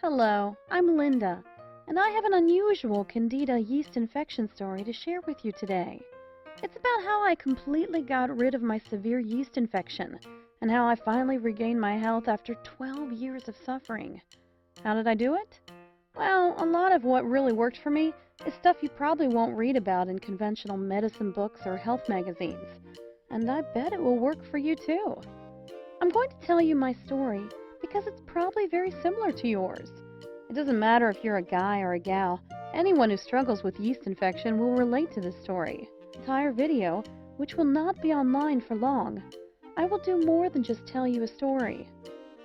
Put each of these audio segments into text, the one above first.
Hello, I'm Linda, and I have an unusual Candida yeast infection story to share with you today. It's about how I completely got rid of my severe yeast infection and how I finally regained my health after 12 years of suffering. How did I do it? Well, a lot of what really worked for me is stuff you probably won't read about in conventional medicine books or health magazines, and I bet it will work for you too. I'm going to tell you my story because it's probably very similar to yours. It doesn't matter if you're a guy or a gal, anyone who struggles with yeast infection will relate to this story. The entire video, which will not be online for long, I will do more than just tell you a story.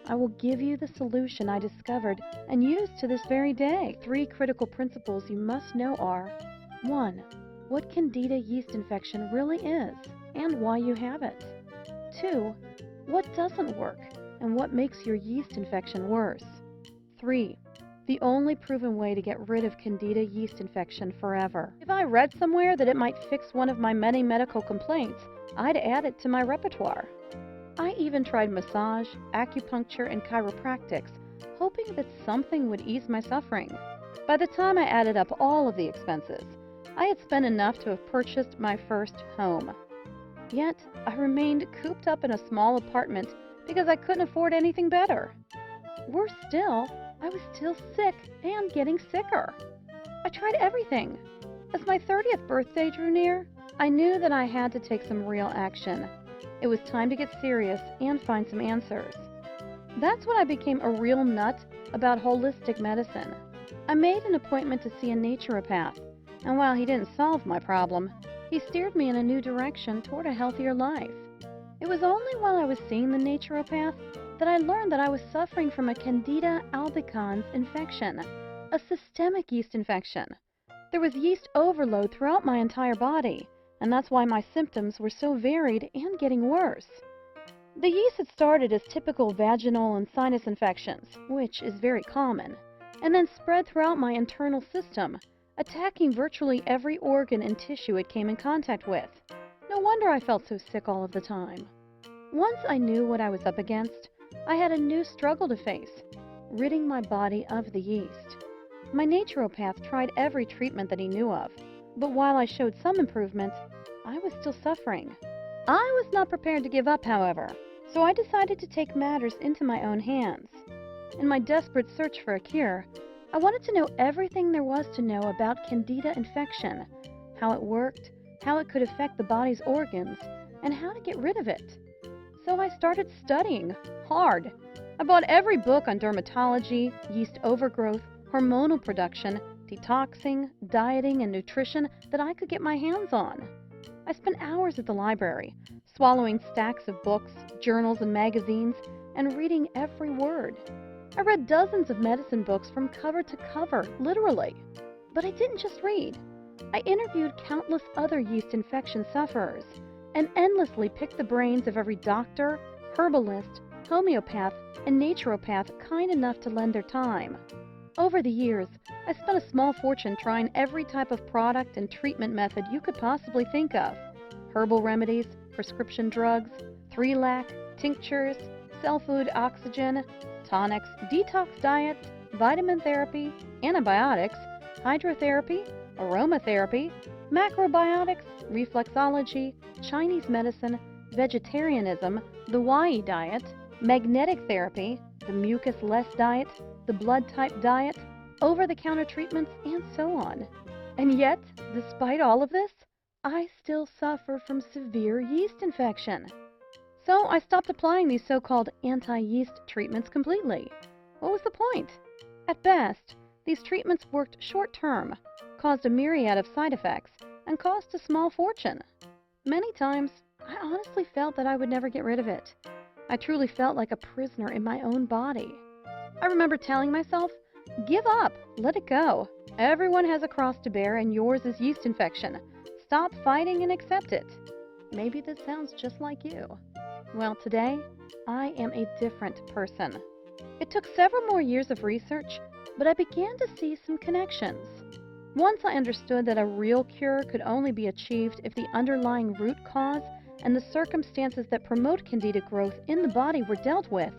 I will give you the solution I discovered and use to this very day. 3 critical principles you must know are: 1. What Candida yeast infection really is and why you have it. 2. What doesn't work and what makes your yeast infection worse. 3. The only proven way to get rid of Candida yeast infection forever. If I read somewhere that it might fix one of my many medical complaints, I'd add it to my repertoire. I even tried massage, acupuncture, and chiropractics, hoping that something would ease my suffering. By the time I added up all of the expenses, I had spent enough to have purchased my first home. Yet, I remained cooped up in a small apartment because I couldn't afford anything better. Worse still, I was still sick and getting sicker. I tried everything. As my 30th birthday drew near, I knew that I had to take some real action. It was time to get serious and find some answers. That's when I became a real nut about holistic medicine. I made an appointment to see a naturopath, and while he didn't solve my problem, he steered me in a new direction toward a healthier life. It was only while I was seeing the naturopath that I learned that I was suffering from a Candida albicans infection, a systemic yeast infection. There was yeast overload throughout my entire body, and that's why my symptoms were so varied and getting worse. The yeast had started as typical vaginal and sinus infections, which is very common, and then spread throughout my internal system, attacking virtually every organ and tissue it came in contact with. No wonder I felt so sick all of the time. Once I knew what I was up against, I had a new struggle to face: ridding my body of the yeast. My naturopath tried every treatment that he knew of, but while I showed some improvements, I was still suffering. I was not prepared to give up, however, so I decided to take matters into my own hands. In my desperate search for a cure, I wanted to know everything there was to know about Candida infection, how it worked, how it could affect the body's organs, and how to get rid of it. So I started studying hard. I bought every book on dermatology, yeast overgrowth, hormonal production, detoxing, dieting, and nutrition that I could get my hands on. I spent hours at the library, swallowing stacks of books, journals, and magazines, and reading every word. I read dozens of medicine books from cover to cover, literally. But I didn't just read. I interviewed countless other yeast infection sufferers and endlessly picked the brains of every doctor, herbalist, homeopath, and naturopath kind enough to lend their time. Over the years, I spent a small fortune trying every type of product and treatment method you could possibly think of: herbal remedies, prescription drugs, 3-lac, tinctures, cell food oxygen, tonics, detox diets, vitamin therapy, antibiotics, hydrotherapy, aromatherapy, macrobiotics, reflexology, Chinese medicine, vegetarianism, the YE diet, magnetic therapy, the mucus-less diet, the blood-type diet, over-the-counter treatments, and so on. And yet, despite all of this, I still suffer from severe yeast infection. So I stopped applying these so-called anti-yeast treatments completely. What was the point? At best, these treatments worked short-term, caused a myriad of side effects, and cost a small fortune. Many times, I honestly felt that I would never get rid of it. I truly felt like a prisoner in my own body. I remember telling myself, "Give up, let it go. Everyone has a cross to bear, and yours is yeast infection. Stop fighting and accept it." Maybe this sounds just like you. Well, today, I am a different person. It took several more years of research, but I began to see some connections. Once I understood that a real cure could only be achieved if the underlying root cause and the circumstances that promote Candida growth in the body were dealt with,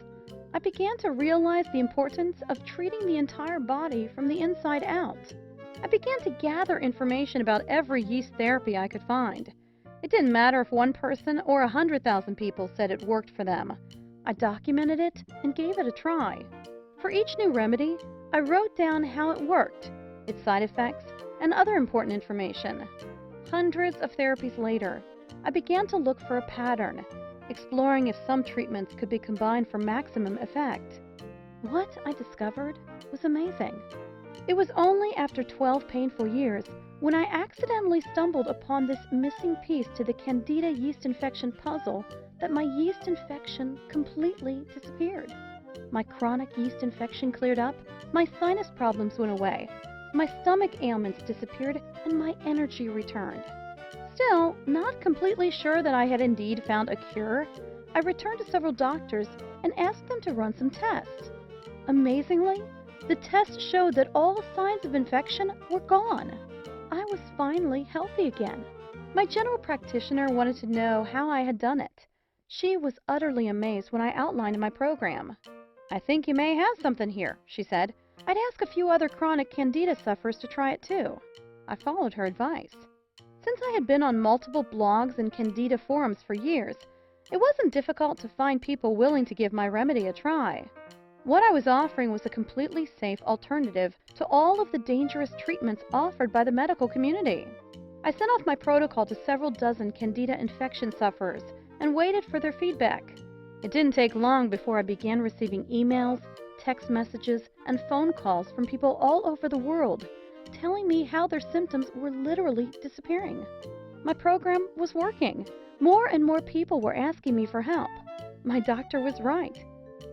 I began to realize the importance of treating the entire body from the inside out. I began to gather information about every yeast therapy I could find. It didn't matter if one person or 100,000 people said it worked for them. I documented it and gave it a try. For each new remedy, I wrote down how it worked, its side effects, and other important information. Hundreds of therapies later, I began to look for a pattern, exploring if some treatments could be combined for maximum effect. What I discovered was amazing. It was only after 12 painful years when I accidentally stumbled upon this missing piece to the Candida yeast infection puzzle that my yeast infection completely disappeared. My chronic yeast infection cleared up, my sinus problems went away, my stomach ailments disappeared, and my energy returned. Still, not completely sure that I had indeed found a cure, I returned to several doctors and asked them to run some tests. Amazingly, the tests showed that all signs of infection were gone. I was finally healthy again. My general practitioner wanted to know how I had done it. She was utterly amazed when I outlined my program. "I think you may have something here," she said. "I'd ask a few other chronic Candida sufferers to try it too." I followed her advice. Since I had been on multiple blogs and Candida forums for years, it wasn't difficult to find people willing to give my remedy a try. What I was offering was a completely safe alternative to all of the dangerous treatments offered by the medical community. I sent off my protocol to several dozen Candida infection sufferers and waited for their feedback. It didn't take long before I began receiving emails, text messages, and phone calls from people all over the world, telling me how their symptoms were literally disappearing. My program was working. More and more people were asking me for help. My doctor was right.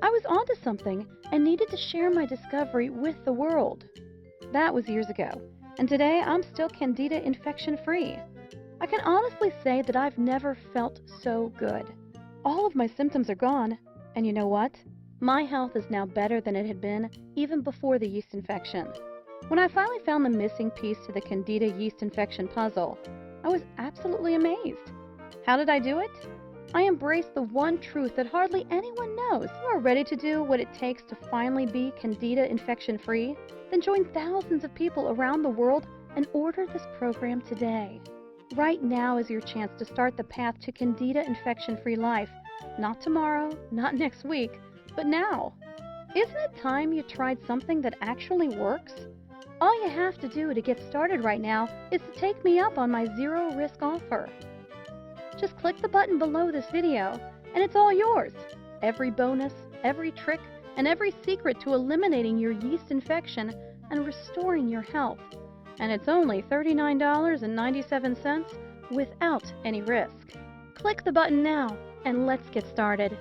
I was onto something and needed to share my discovery with the world. That was years ago, and today I'm still Candida infection-free. I can honestly say that I've never felt so good. All of my symptoms are gone, and you know what? My health is now better than it had been even before the yeast infection. When I finally found the missing piece to the Candida yeast infection puzzle, I was absolutely amazed. How did I do it? I embraced the one truth that hardly anyone knows. If you are ready to do what it takes to finally be Candida infection-free, then join thousands of people around the world and order this program today. Right now is your chance to start the path to Candida infection-free life. Not tomorrow, not next week, but now. Isn't it time you tried something that actually works? All you have to do to get started right now is to take me up on my zero-risk offer. Just click the button below this video, and it's all yours. Every bonus, every trick, and every secret to eliminating your yeast infection and restoring your health. And it's only $39.97 without any risk. Click the button now, and let's get started.